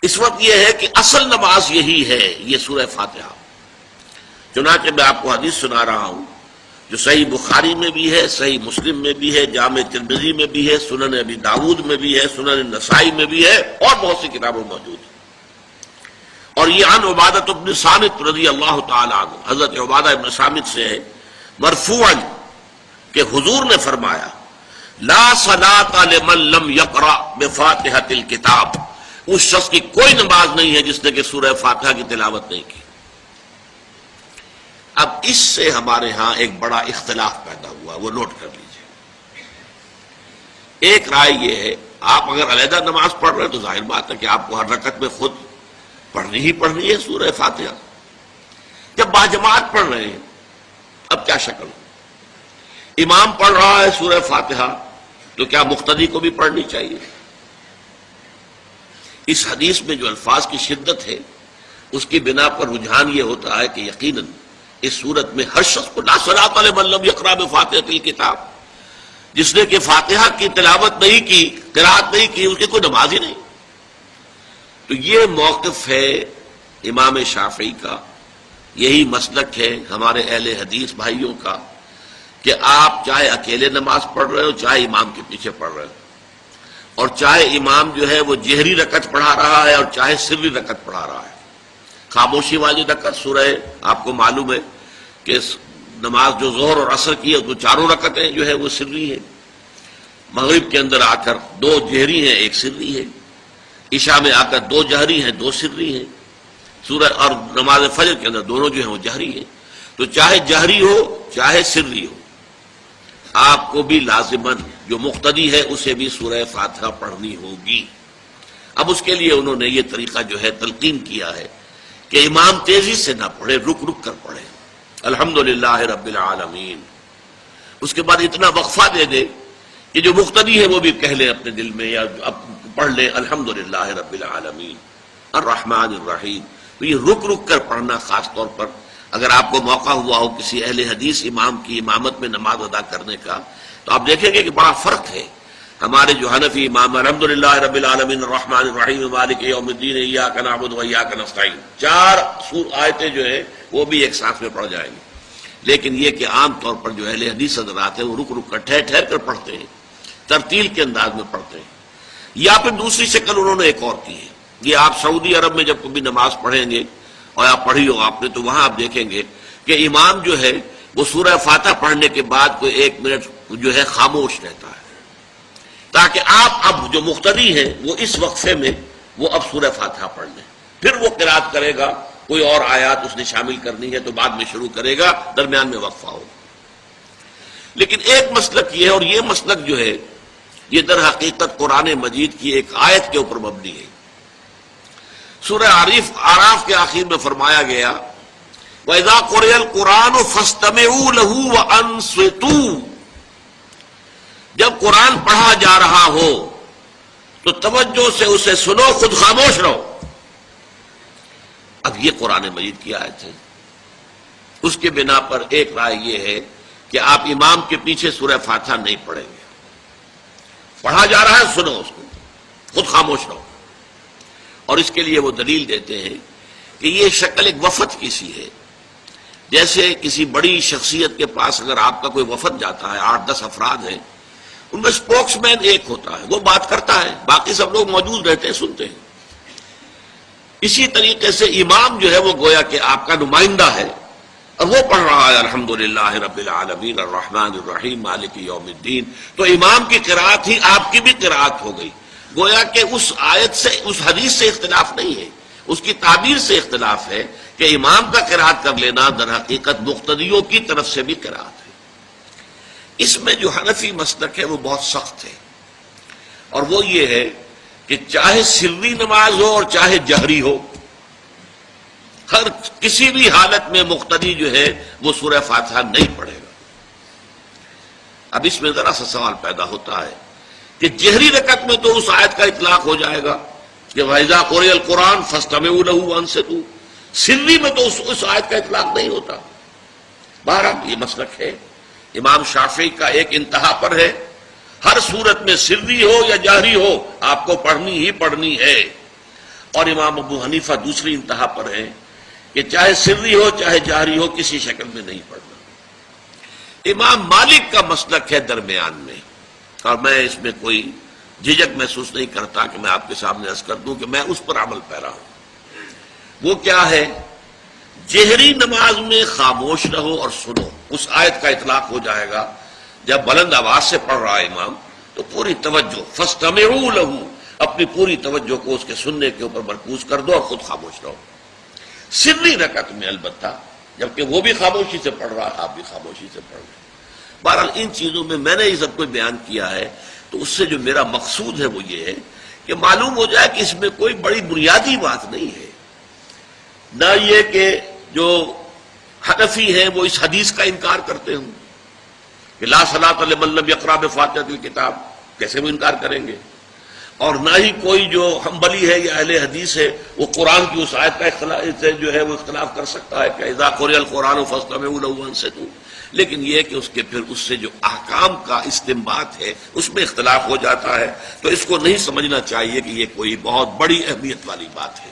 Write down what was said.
اس وقت یہ ہے کہ اصل نماز یہی ہے، یہ سورہ فاتحہ۔ چنانچہ میں آپ کو حدیث سنا رہا ہوں جو صحیح بخاری میں بھی ہے، صحیح مسلم میں بھی ہے، جامع ترمذی میں بھی ہے، سنن ابی داؤد میں بھی ہے، سنن نسائی میں بھی ہے، اور بہت سی کتابوں میں موجود ہے۔ اور یہ عن عبادہ بن صامت رضی اللہ تعالی عنہ، حضرت عبادہ بن صامت سے ہے مرفوعا کہ حضور نے فرمایا لا صلاۃ لمن لم یقرأ بفاتحۃ الکتاب، اس شخص کی کوئی نماز نہیں ہے جس نے کہ سورہ فاتحہ کی تلاوت نہیں کی۔ اب اس سے ہمارے ہاں ایک بڑا اختلاف پیدا ہوا، وہ نوٹ کر لیجئے۔ ایک رائے یہ ہے آپ اگر علیحدہ نماز پڑھ رہے ہیں تو ظاہر بات ہے کہ آپ کو ہر رکعت میں خود پڑھنی ہی پڑھنی ہے سورہ فاتحہ۔ جب باجماعت پڑھ رہے ہیں اب کیا شکل ہو؟ امام پڑھ رہا ہے سورہ فاتحہ تو کیا مقتدی کو بھی پڑھنی چاہیے؟ اس حدیث میں جو الفاظ کی شدت ہے اس کی بنا پر رجحان یہ ہوتا ہے کہ یقیناً اس صورت میں ہر شخص کو لا صلاۃ لمن لم یقرأ بفاتحۃ الکتاب، جس نے کہ فاتحہ کی تلاوت نہیں کی، قرأت نہیں کی، اس کی کوئی نماز ہی نہیں۔ تو یہ موقف ہے امام شافعی کا، یہی مسلک ہے ہمارے اہل حدیث بھائیوں کا کہ آپ چاہے اکیلے نماز پڑھ رہے ہو، چاہے امام کے پیچھے پڑھ رہے ہو، اور چاہے امام جو ہے وہ جہری رکعت پڑھا رہا ہے اور چاہے سری رکعت پڑھا رہا ہے۔ خاموشی والی رکعت سورہ آپ کو معلوم ہے کہ نماز جو ظہر اور عصر کی ہے تو چاروں رکعتیں جو ہے وہ سری ہے، مغرب کے اندر آ کر دو جہری ہیں ایک سری ہے، عشاء میں آ کر دو جہری ہیں دو سری ہیں، سورہ اور نماز فجر کے اندر دونوں جو ہیں وہ جہری ہیں۔ تو چاہے جہری ہو چاہے سری ہو آپ کو بھی لازماً جو مقتدی ہے اسے بھی سورہ فاتحہ پڑھنی ہوگی۔ اب اس کے لیے انہوں نے یہ طریقہ جو ہے تلقین کیا ہے کہ امام تیزی سے نہ پڑھے، رک رک کر پڑھے الحمدللہ رب العالمین، اس کے بعد اتنا وقفہ دے دے کہ جو مقتدی ہے وہ بھی کہہ لے اپنے دل میں یا پڑھ لے الحمدللہ رب العالمین الرحمن الرحیم۔ تو یہ رک رک کر پڑھنا، خاص طور پر اگر آپ کو موقع ہوا ہو کسی اہل حدیث امام کی امامت میں نماز ادا کرنے کا، تو آپ دیکھیں گے کہ بڑا فرق ہے۔ ہمارے جو حنفی امام الحمدللہ رب العالمین الرحمن الرحیم مالک یوم الدین ایاک نعبد و ایاک نستعین، چار آیتیں جو ہیں وہ بھی ایک ساتھ میں پڑھ جائیں گے، لیکن یہ کہ عام طور پر جو اہل حدیث حضرات ہیں وہ رک رک کر ٹھہر ٹھہر کر پڑھتے ہیں، ترتیل کے انداز میں پڑھتے ہیں۔ یا پھر دوسری شکل انہوں نے ایک اور کی ہے، یہ آپ سعودی عرب میں جب کبھی نماز پڑھیں گے اور آپ پڑھی ہو آپ نے تو وہاں آپ دیکھیں گے کہ امام جو ہے وہ سورہ فاتحہ پڑھنے کے بعد کوئی ایک منٹ جو ہے خاموش رہتا ہے، تاکہ آپ اب جو مقتدی ہیں وہ اس وقفے میں وہ اب سورہ فاتحہ پڑھ لیں، پھر وہ قرات کرے گا، کوئی اور آیات اس نے شامل کرنی ہے تو بعد میں شروع کرے گا، درمیان میں وقفہ ہوگا۔ لیکن ایک مسلک یہ ہے، اور یہ مسلک جو ہے یہ در حقیقت قرآن مجید کی ایک آیت کے اوپر مبنی ہے۔ سورہ اعراف کے آخر میں فرمایا گیا وَإِذَا قُرِئَ الْقُرْآنُ فَاسْتَمِعُوا لَهُ وَأَنصِتُوا، جب قرآن پڑھا جا رہا ہو تو توجہ سے اسے سنو، خود خاموش رہو۔ اب یہ قرآن مجید کی آیت ہے، اس کے بنا پر ایک رائے یہ ہے کہ آپ امام کے پیچھے سورہ فاتحہ نہیں پڑھیں گے، پڑھا جا رہا ہے سنو اس کو، خود خاموش رہو۔ اور اس کے لیے وہ دلیل دیتے ہیں کہ یہ شکل ایک وفد کی سی ہے، جیسے کسی بڑی شخصیت کے پاس اگر آپ کا کوئی وفد جاتا ہے، 8-10 افراد ہیں، ان میں اسپوکس مین ایک ہوتا ہے، وہ بات کرتا ہے، باقی سب لوگ موجود رہتے ہیں، سنتے ہیں۔ اسی طریقے سے امام جو ہے وہ گویا کہ آپ کا نمائندہ ہے اور وہ پڑھ رہا ہے الحمدللہ رب العالمین الرحمن الرحیم مالک یوم الدین، تو امام کی قرات ہی آپ کی بھی قرات ہو گئی۔ گویا کہ اس آیت سے، اس حدیث سے اختلاف نہیں ہے، اس کی تعبیر سے اختلاف ہے کہ امام کا قرات کر لینا در حقیقت مقتدیوں کی طرف سے بھی قرات ہے۔ اس میں جو حنفی مسلک ہے وہ بہت سخت ہے، اور وہ یہ ہے کہ چاہے سری نماز ہو اور چاہے جہری ہو، ہر کسی بھی حالت میں مقتدی جو ہے وہ سورہ فاتحہ نہیں پڑھے گا۔ اب اس میں ذرا سا سوال پیدا ہوتا ہے کہ جہری رکعت میں تو اس آیت کا اطلاق ہو جائے گا کہ وَإِذَا قُرِئَ الْقُرْآنُ فَاسْتَمِعُوا لَهُ وَأَنصِتُوا، سری میں تو اس آیت کا اطلاق نہیں ہوتا۔ بہرحال یہ مسلک ہے امام شافعی کا، ایک انتہا پر ہے، ہر صورت میں سری ہو یا جہری ہو آپ کو پڑھنی ہی پڑھنی ہے۔ اور امام ابو حنیفہ دوسری انتہا پر ہیں کہ چاہے سری ہو چاہے جہری ہو کسی شکل میں نہیں پڑھنا۔ امام مالک کا مسلک ہے درمیان میں، اور میں اس میں کوئی جھجک محسوس نہیں کرتا کہ میں آپ کے سامنے عرض کر دوں کہ میں اس پر عمل پیرا ہوں۔ وہ کیا ہے؟ جہری نماز میں خاموش رہو اور سنو۔ اس آیت کا اطلاق ہو جائے گا جب بلند آواز سے پڑھ رہا ہے امام تو پوری توجہ، فاستمعوا لہ، اپنی پوری توجہ کو اس کے سننے کے اوپر مرکوز کر دو اور خود خاموش رہو۔ سری رکعت میں البتہ جبکہ وہ بھی خاموشی سے پڑھ رہا ہے، آپ بھی خاموشی سے پڑھ رہے ہیں۔ بہرحال ان چیزوں میں میں نے یہ سب کچھ بیان کیا ہے، تو اس سے جو میرا مقصود ہے وہ یہ ہے کہ معلوم ہو جائے کہ اس میں کوئی بڑی بنیادی بات نہیں ہے، نہ یہ کہ جو حنفی ہیں وہ اس حدیث کا انکار کرتے ہوں کہ لا صلاۃ لمن لم یقرأ بفاتحۃ الکتاب، کیسے وہ انکار کریں گے، اور نہ ہی کوئی جو حنبلی ہے یا اہل حدیث ہے وہ قرآن کی اس آیت کا اختلاف سے جو ہے وہ اختلاف کر سکتا ہے کہ اذا قرئ القرآن فاستمعوا لہ وانصتوا، لیکن یہ کہ اس کے پھر اس سے جو احکام کا استنباط ہے اس میں اختلاف ہو جاتا ہے، تو اس کو نہیں سمجھنا چاہیے کہ یہ کوئی بہت بڑی اہمیت والی بات ہے۔